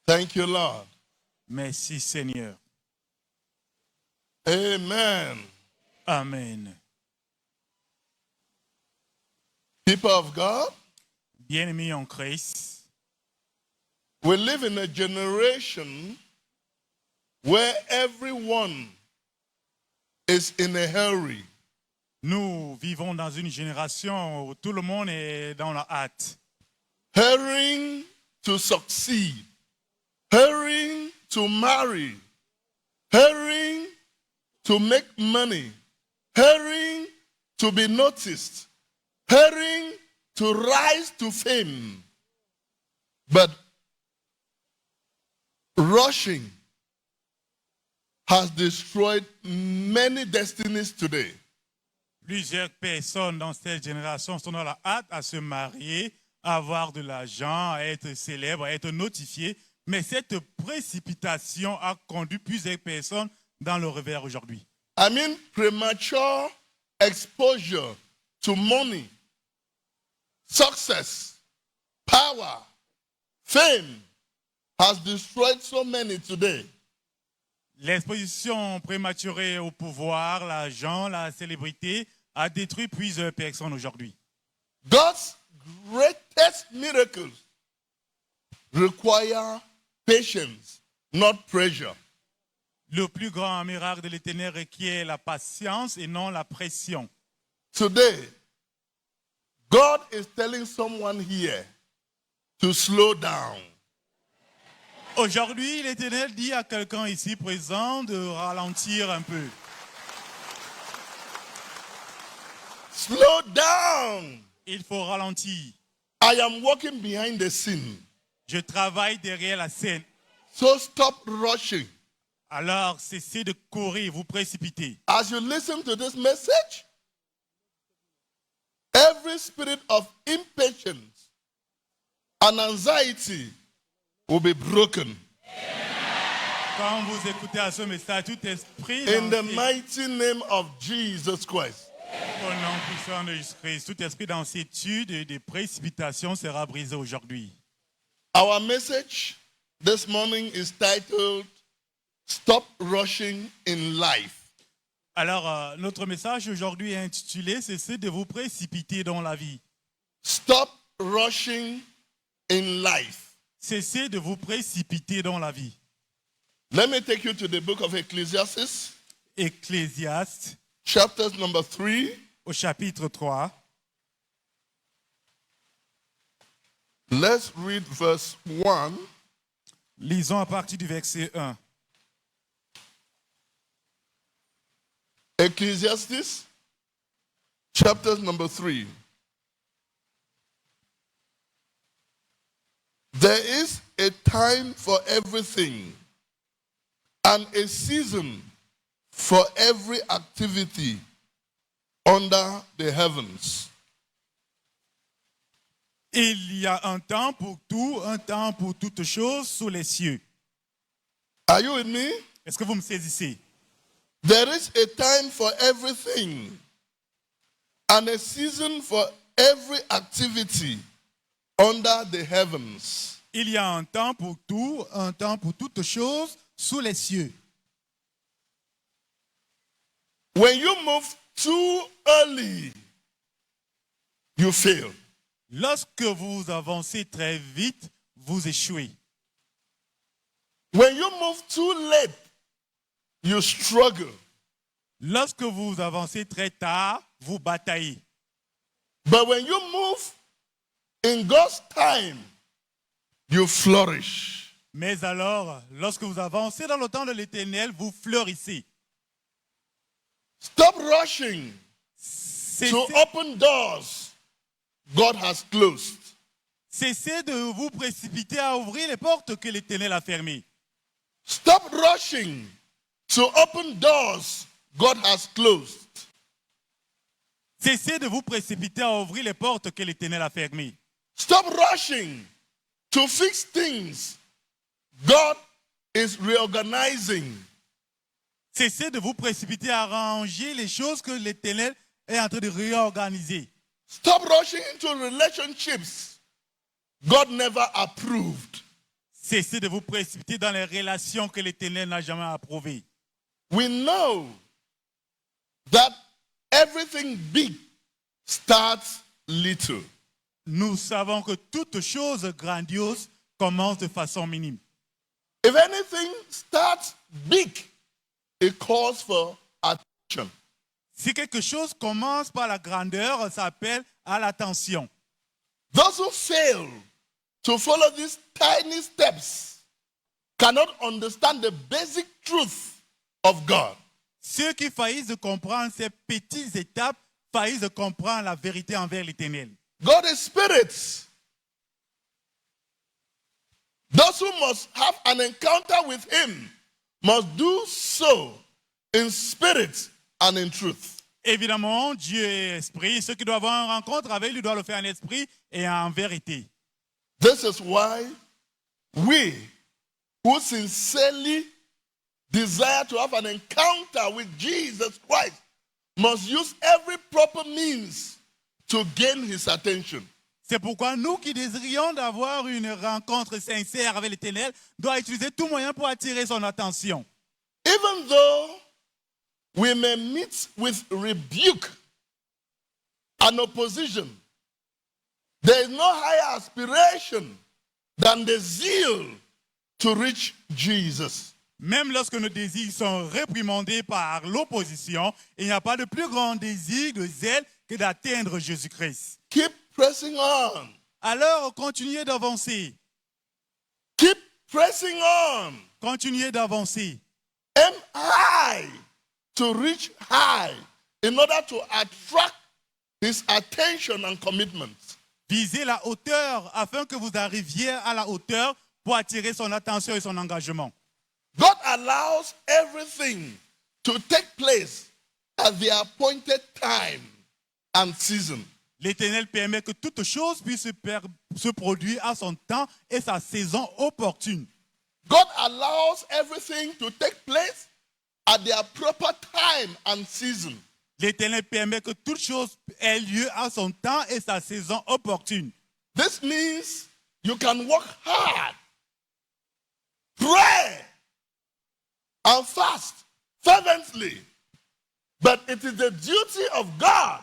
Thank you, Lord. Merci Seigneur. Amen. Amen. People of God, Bien-aimés en Christ, we live in a generation where everyone is in a hurry. nous vivons dans une génération où tout le monde est dans la hâte. Hurrying to succeed, hurrying to marry, hurrying to make money, hurrying to be noticed, hurrying to rise to fame. But rushing has destroyed many destinies today. Plusieurs personnes dans cette génération sont dans la hâte à se marier, à avoir de l'argent, à être célèbre, à être notifié. Mais cette précipitation a conduit plusieurs personnes dans le revers aujourd'hui. I mean, premature exposure to money, success, power, fame has destroyed so many today. L'exposition prématurée au pouvoir, l'argent, la célébrité a détruit plusieurs personnes aujourd'hui. God's greatest miracles require patience, not pressure. Le plus grand miracle de l'Éternel requiert la patience et non la pression. Today, God is telling someone here to slow down. Aujourd'hui, l'Éternel dit à quelqu'un ici présent de ralentir un peu. Slow down. Il faut ralentir. I am walking behind the scene. Je travaille derrière la scène. So stop rushing. Alors, cessez de courir, vous précipiter. As you listen to this message, every spirit of impatience and anxiety will be broken. Quand vous écoutez à ce message, tout esprit In the d'anxiété, mighty name of Jesus Christ. au nom puissant de Jésus-Christ, tout esprit d'inquiétude et de précipitation sera brisé aujourd'hui. Our message this morning is titled, Stop Rushing in Life. Alors, notre message aujourd'hui est intitulé « Cessez de vous précipiter dans la vie ». Stop rushing in life. Cessez de vous précipiter dans la vie. Let me take you to the book of Ecclesiastes, Ecclésiaste, chapter number 3. au chapitre 3. Let's read verse 1. Lisons à partir du verset 1. Ecclesiastes, chapter number 3. There is a time for everything and a season for every activity under the heavens. Il y a un temps pour tout, un temps pour toutes choses sous les cieux. Are you with me? Est-ce que vous me saisissez? There is a time for everything and a season for every activity under the heavens. Il y a un temps pour tout, un temps pour toutes choses sous les cieux. When you move too early, you fail. Lorsque vous avancez très vite, vous échouez. When you move too late, you struggle. Lorsque vous avancez très tard, vous bataillez. But when you move in God's time, you flourish. Mais alors, lorsque vous avancez dans le temps de l'Éternel, vous fleurissez. Stop rushing Cessez, to open doors God has closed. cessez de vous précipiter à ouvrir les portes que l'Éternel a fermées. Stop rushing to open doors God has closed. Cessez de vous précipiter à ouvrir les portes que l'Éternel a fermées. Stop rushing to fix things God is reorganizing. Cessez de vous précipiter à arranger les choses que l'Éternel est en train de réorganiser. Stop rushing into relationships God never approved. Cessez de vous précipiter dans les relations que l'Éternel n'a jamais approuvées. We know that everything big starts little. Nous savons que toute chose grandiose commence de façon minime. If anything starts big, it calls for attention. Si quelque chose commence par la grandeur, ça appelle à l'attention. Those who fail to follow these tiny steps cannot understand the basic truth of God. Ceux qui faillissent de comprendre ces petites étapes faillissent de comprendre la vérité envers l'Éternel. God is spirit. Those who must have an encounter with him must do so in spirit and in truth. Évidemment, Dieu est esprit. Ceux qui doivent avoir une rencontre avec lui doivent le faire en esprit et en vérité. This is why we who sincerely desire to have an encounter with Jesus Christ must use every proper means to gain his attention. C'est pourquoi nous qui désirions d'avoir une rencontre sincère avec l'Éternel doivent utiliser tout moyen pour attirer son attention. Even though we may meet with rebuke and opposition, there is no higher aspiration than the zeal to reach Jesus. Même lorsque nos désirs sont réprimandés par l'opposition, il n'y a pas de plus grand désir de zèle que d'atteindre Jésus-Christ. Keep pressing on. Alors, continuez d'avancer. Keep pressing on. Continuez d'avancer. Aim high to reach high in order to attract his attention and commitment. Visez la hauteur afin que vous arriviez à la hauteur pour attirer son attention et son engagement. God allows everything to take place at the appointed time and season. L'Éternel permet que toute chose puisse se produire à son temps et sa saison opportune. God allows everything to take place at their proper time and season. L'Éternel permet que toute chose ait lieu à son temps et sa saison opportune. This means you can work hard, pray, and fast fervently. But it is the duty of God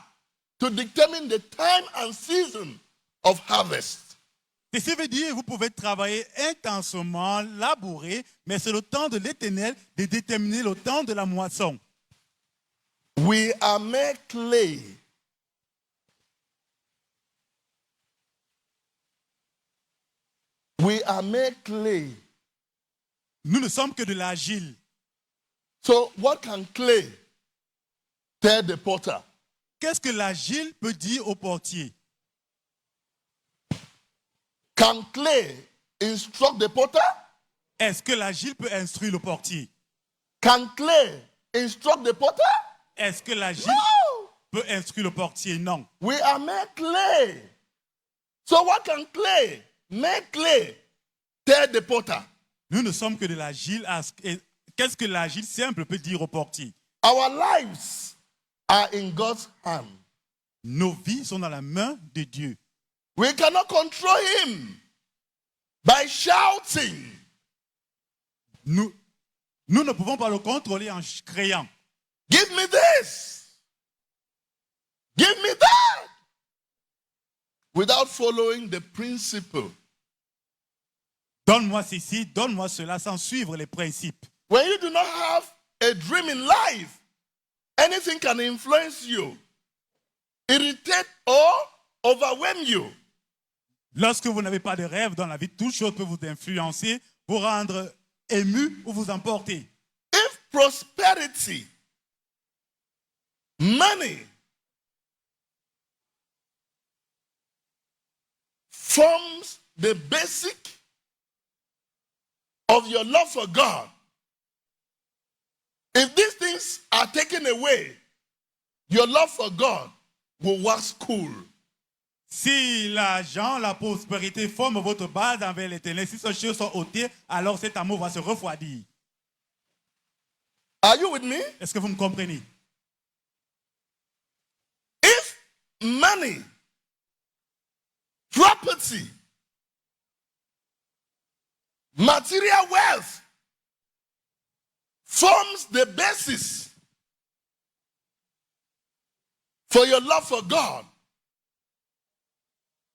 to determine the time and season of harvest. Ceci veut dire que vous pouvez travailler intensément, labourer, mais c'est le temps de l'Éternel de déterminer le temps de la moisson. We are mere clay. We are mere clay. Nous ne sommes que de l'argile. So what can clay tell the potter? Qu'est-ce que l'argile peut dire au portier? Can clay instruct the potter? Est-ce que l'argile peut instruire le portier? Can clay instruct the potter? Est-ce que l'argile No! peut instruire le portier? Non. We are mere clay. So what can clay, mere clay, tell the potter? Nous ne sommes que de l'argile. Qu'est-ce que l'argile simple peut dire au portier? Our lives are in God's hand. Nos vies sont dans la main de Dieu. We cannot control him by shouting. Nous ne pouvons pas le contrôler en criant. Give me this. Give me that. Without following the principle. Donne-moi ceci, donne-moi cela, sans suivre les principes. When you do not have a dream in life, anything can influence you, irritate or overwhelm you. Lorsque vous n'avez pas de rêve dans la vie, toute chose peut vous influencer, vous rendre ému ou vous emporter. If prosperity, money, forms the basic of your love for God, if these things are taken away, your love for God will wax cool. Si l'argent, la prospérité forment votre base envers l'Éternel, si ces choses sont ôtées, alors cet amour va se refroidir. Are you with me? Est-ce que vous me comprenez? If money, property, Material wealth forms the basis for your love for God.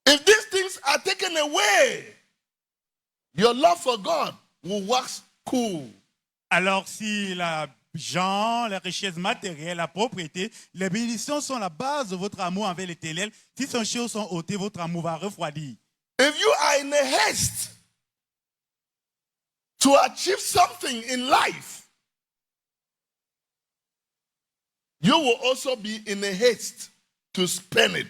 If these things are taken away, your love for God will wax cool. Alors si l'argent, la richesse matérielle, la propriété, les bénédictions sont la base de votre amour envers l'Éternel, si ces choses sont ôtées, votre amour va refroidir. If you are in a haste to achieve something in life, you will also be in a haste to spend it.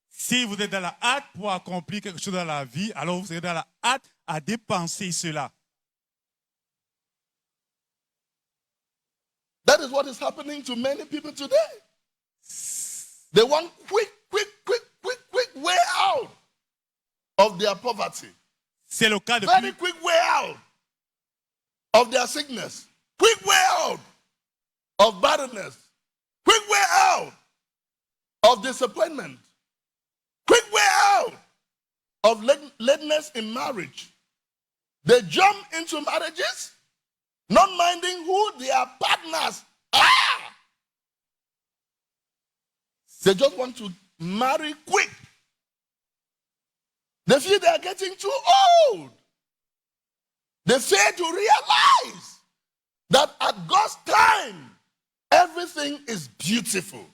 Si vous êtes dans la hâte pour accomplir quelque chose dans la vie, alors vous serez dans la hâte à dépenser cela. That is what is happening to many people today. They want quick way out of their poverty. C'est le cas de Very quick way out of their sickness. Quick way out of barrenness. Quick way out of disappointment. Quick way out of lateness in marriage. They jump into marriages not minding who their partners are. They just want to marry quick. They feel they are getting too old. They fail to realize that at God's time, everything is beautiful.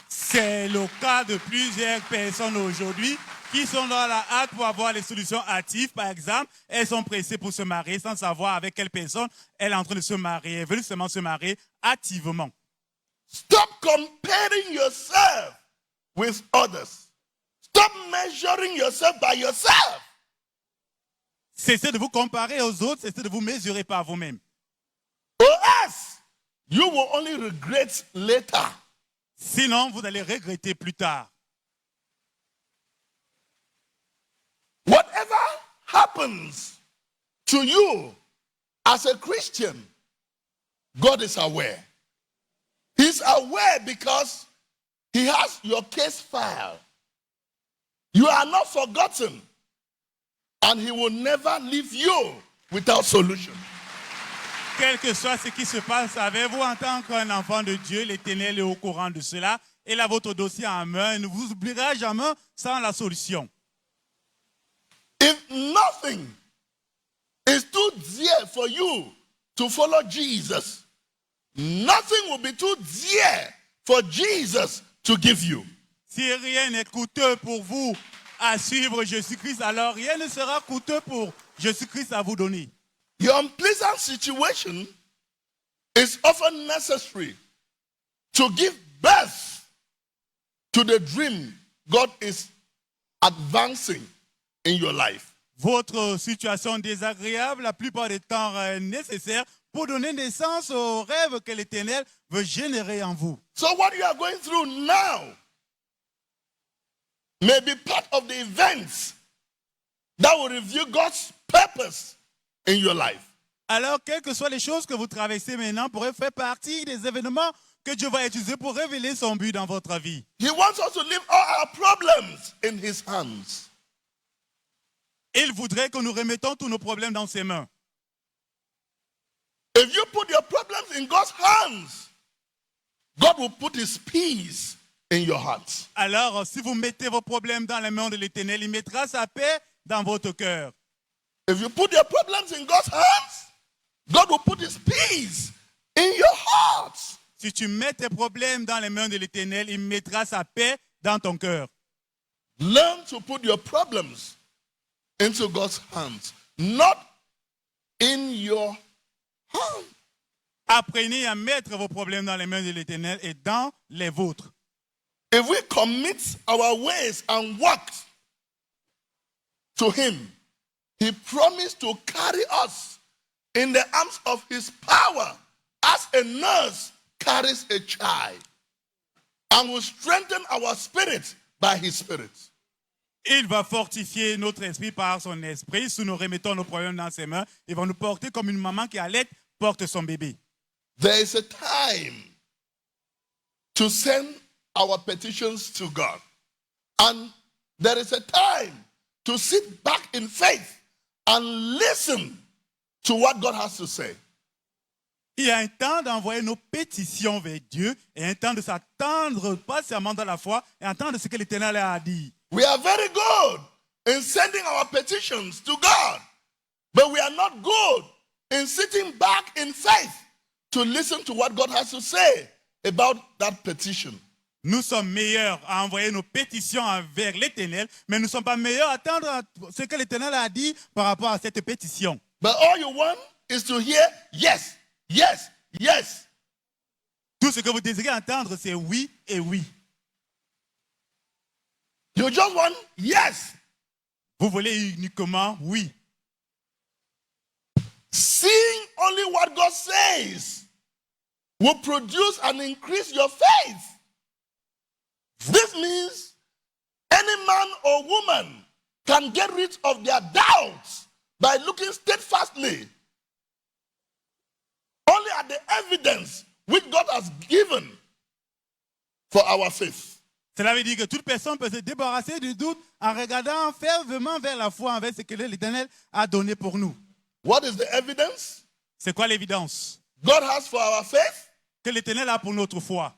C'est le cas de plusieurs personnes aujourd'hui qui sont dans la hâte pour avoir les solutions hâtives. Par exemple, elles sont pressées pour se marier sans savoir avec quelle personne elle est en train de se marier. Elles veulent seulement se marier hâtivement. Stop comparing yourself with others. Stop measuring yourself by yourself. Cessez de vous comparer aux autres, cessez de vous mesurer par vous-même. Or else, you will only regret later. Sinon, vous allez regretter plus tard. Whatever happens to you as a Christian, God is aware. He's aware because he has your case file. You are not forgotten, and he will never leave you without solution. Quel que soit ce qui se passe avec vous en tant qu'un enfant de Dieu, l'Éternel est au courant de cela. Il a votre dossier en main. Il ne vous oubliera jamais sans la solution. If nothing is too dear for you to follow Jesus, nothing will be too dear for Jesus to give you. Si rien n'est coûteux pour vous à suivre Jésus-Christ, alors rien ne sera coûteux pour Jésus-Christ à vous donner. Your unpleasant situation is often necessary to give birth to the dream God is advancing in your life. Votre situation désagréable, la plupart du temps, est nécessaire pour donner naissance au rêve que l'Éternel veut générer en vous. So what you are going through now may be part of the events that will reveal God's purpose in your life. Alors, quelles que soient les choses que vous traversez maintenant, pourraient faire partie des événements que Dieu va utiliser pour révéler son but dans votre vie. He wants us to leave all our problems in his hands. Il voudrait que nous remettons tous nos problèmes dans ses mains. If you put your problems in God's hands, God will put his peace in your heart. Alors, si vous mettez vos problèmes dans les mains de l'Éternel, il mettra sa paix dans votre cœur. If you put your problems in God's hands, God will put his peace in your heart. Si tu mets tes problèmes dans les mains de l'Éternel, il mettra sa paix dans ton cœur. Learn to put your problems into God's hands, not in your hand. Apprenez à mettre vos problèmes dans les mains de l'Éternel et dans les vôtres. If we commit our ways and work to him, he promised to carry us in the arms of his power as a nurse carries a child, and will strengthen our spirit by his spirit. Il va fortifier notre esprit par son esprit. Si nous remettons nos problèmes dans ses mains, il va nous porter comme une maman qui allait porte son bébé. There is a time to send our petitions to God. And there is a time to sit back in faith and listen to what God has to say. Il y a un temps d'envoyer nos pétitions vers Dieu et un temps de s'attendre patiemment dans la foi et entendre ce que l'Éternel a dit. We are very good in sending our petitions to God, but we are not good in sitting back in faith to listen to what God has to say about that petition. Nous sommes meilleurs à envoyer nos pétitions vers l'Éternel, mais nous ne sommes pas meilleurs à attendre ce que l'Éternel a dit par rapport à cette pétition. But all you want is to hear yes, yes, yes. Tout ce que vous désirez entendre, c'est oui et oui. You just want yes. Vous voulez uniquement oui. Seeing only what God says will produce and increase your faith. This means any man or woman can get rid of their doubts by looking steadfastly only at the evidence which God has given for our faith. Cela veut dire que toute personne peut se débarrasser du doute en regardant fervement vers la foi envers ce que l'Éternel a donné pour nous. What is the evidence C'est quoi l'évidence God has for our faith? que l'Éternel a pour notre foi?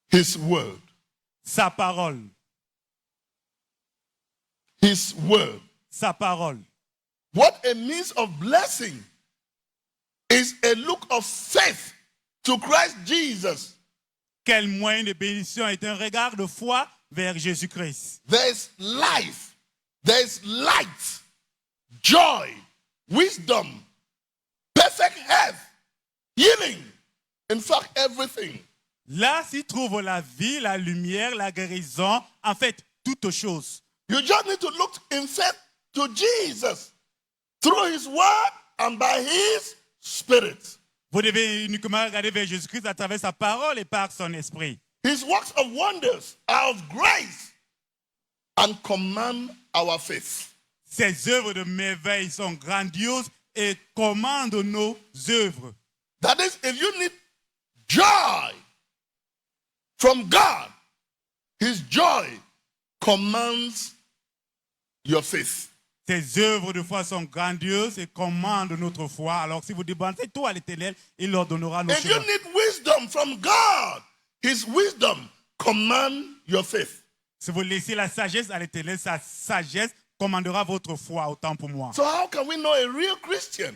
His word. Sa parole. His word. Sa parole. What a means of blessing is a look of faith to Christ Jesus. Quel moyen de bénédiction est un regard de foi vers Jésus-Christ. There is life, there is light, joy, wisdom, perfect health, healing, in fact, everything. Là s'y trouve la vie, la lumière, la guérison, en fait, toutes choses. You just need to look in faith to Jesus through his word and by his spirit. Vous devez uniquement regarder vers Jésus-Christ à travers sa parole et par son esprit. His works of wonders are of grace and command our faith. Ses œuvres de merveille sont grandioses et commandent nos œuvres. That is, if you need joy from God, his joy commands your faith. Ses œuvres de foi sont grandioses et commandent notre foi. Alors si vous demandez tout à l'Éternel, il leur donnera nos If you chemins. need wisdom from God, his wisdom commands your faith. Si vous laissez la sagesse à l'Éternel, sa sagesse commandera votre foi, autant pour moi. So how can we know a real Christian?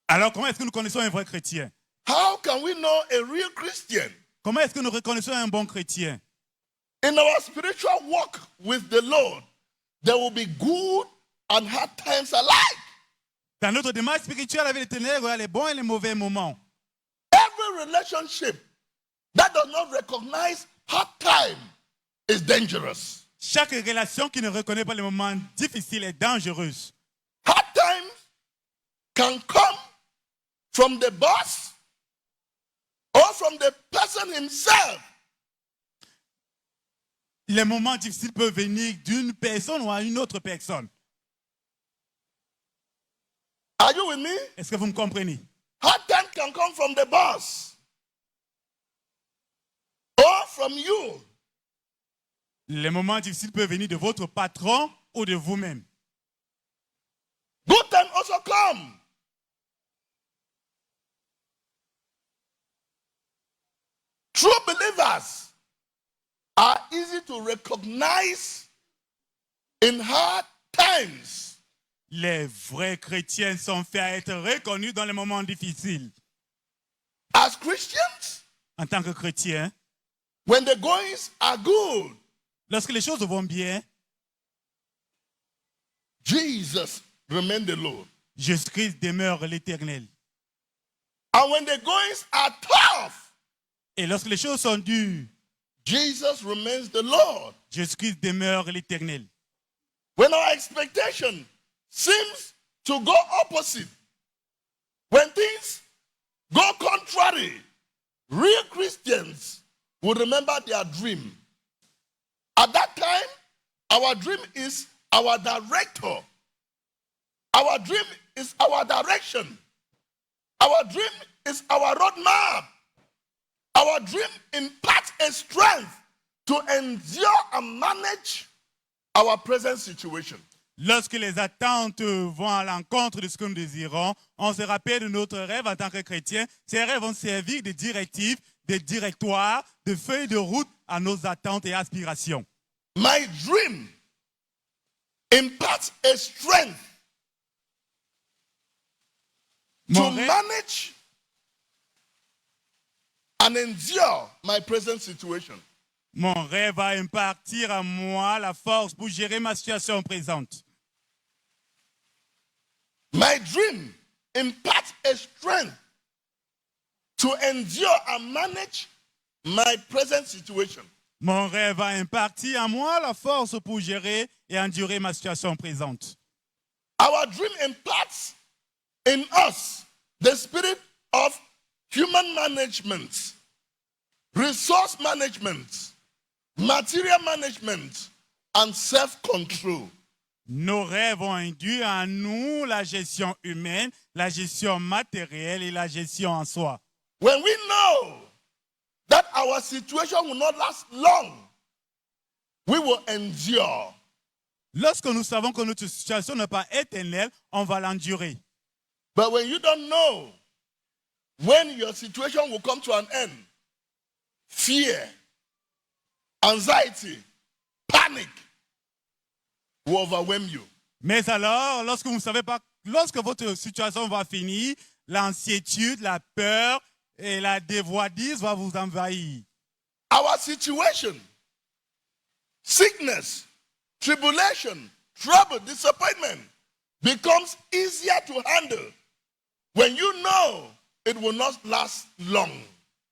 Alors comment est-ce que nous connaissons un vrai chrétien? How can we know a real Christian? Comment est-ce que nous reconnaissons un bon chrétien? In our spiritual walk with the Lord, there will be good and hard times alike. Dans notre démarche spirituelle avec l'Éternel, il y a les bons et les mauvais moments. Every relationship that does not recognize hard time is dangerous. Chaque relation qui ne reconnaît pas les moments difficiles est dangereuse. Hard times can come from the boss or from the person himself. Les moments difficiles peuvent venir d'une personne ou à une autre personne. Are you with me? Est-ce que vous me comprenez? Hard time can come from the boss or from you. Les moments difficiles peuvent venir de votre patron ou de vous-même. Good time also come. True believers are easy to recognize in hard times. Les vrais chrétiens sont faits à être reconnus dans les moments difficiles. As Christians, En tant que chrétiens, when the goings are good, lorsque les choses vont bien, Jesus remains the Lord. Jésus-Christ demeure l'Éternel. And when the goings are tough, Et lorsque les choses sont dures, Jesus remains the Lord. Jésus-Christ demeure l'Éternel. When our expectation seems to go opposite, when things go contrary, real Christians will remember their dream. At that time, our dream is our director. Our dream is our direction. Our dream is our roadmap. Our dream imparts a strength to endure and manage our present situation. Lorsque les attentes vont à l'encontre de ce que nous désirons, on se rappelle de notre rêve en tant que chrétien. Ces rêves vont servir de directives, de directoires, de feuilles de route à nos attentes et aspirations. My dream imparts a strength to Mon rêve, manage and endure my present situation. mon rêve va impartir à moi la force pour gérer ma situation présente. My dream imparts a strength to endure and manage my present situation. Mon rêve va impartir à moi la force pour gérer et endurer ma situation présente. Our dream imparts in us the spirit of human management, resource management, material management, and self-control. Nos rêves ont induit en nous la gestion humaine, la gestion matérielle et la gestion en soi. When we know that our situation will not last long, we will endure. Lorsque nous savons que notre situation n'est pas éternelle, on va l'endurer. But when you don't know when your situation will come to an end, fear, anxiety, panic will overwhelm you. Mais alors, lorsque vous ne savez pas, lorsque votre situation va finir, l'anxiétude, la peur et la dévoidise va vous envahir. Our situation, sickness, tribulation, trouble, disappointment becomes easier to handle when you know it will not last long.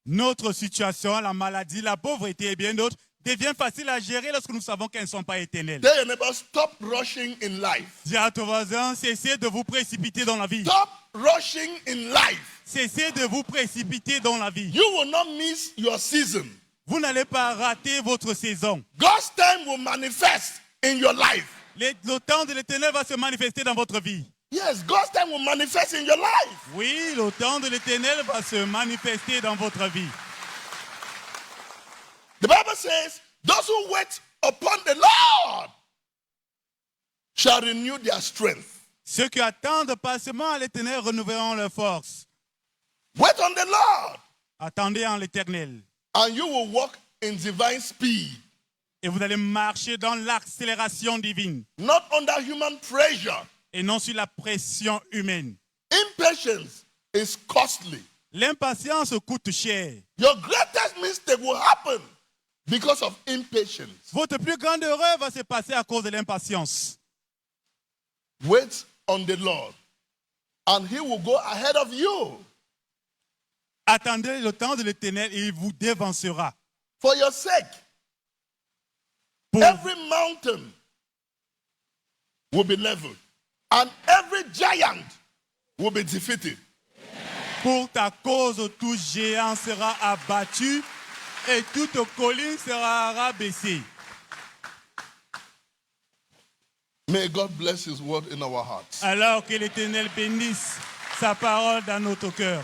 Notre situation, la maladie, la pauvreté et bien d'autres devient facile à gérer lorsque nous savons qu'elles ne sont pas éternelles. Tell your neighbor, stop rushing in life. Dis à ton voisin, cessez de vous précipiter dans la vie. Stop rushing in life. Cessez de vous précipiter dans la vie. You will not miss your season. Vous n'allez pas rater votre saison. God's time will manifest in your life. Le temps de l'éternel va se manifester dans votre vie. Yes, God's time will manifest in your life. Oui, le temps de l'éternel va se manifester dans votre vie. The Bible says, those who wait upon the Lord shall renew their strength. Ceux qui attendent patiemment à l'éternel renouvelleront leur force. Wait on the Lord, Attendez en l'éternel. and you will walk in divine speed, Et vous allez marcher dans l'accélération divine not under human pressure. et non sur la pression humaine. Impatience is costly. L'impatience coûte cher. Your greatest mistake will happen because of impatience. Votre plus grande erreur va se passer à cause de l'impatience. Wait on the Lord, and he will go ahead of you. Attendez le temps de l'éternel et il vous dévancera. For your sake, Pour, every mountain will be leveled, and every giant will be defeated. pour ta cause, tout géant sera abattu et toute colline sera rabaissée. May God bless his word in our hearts. Alors que l'Éternel bénisse sa parole dans notre cœur.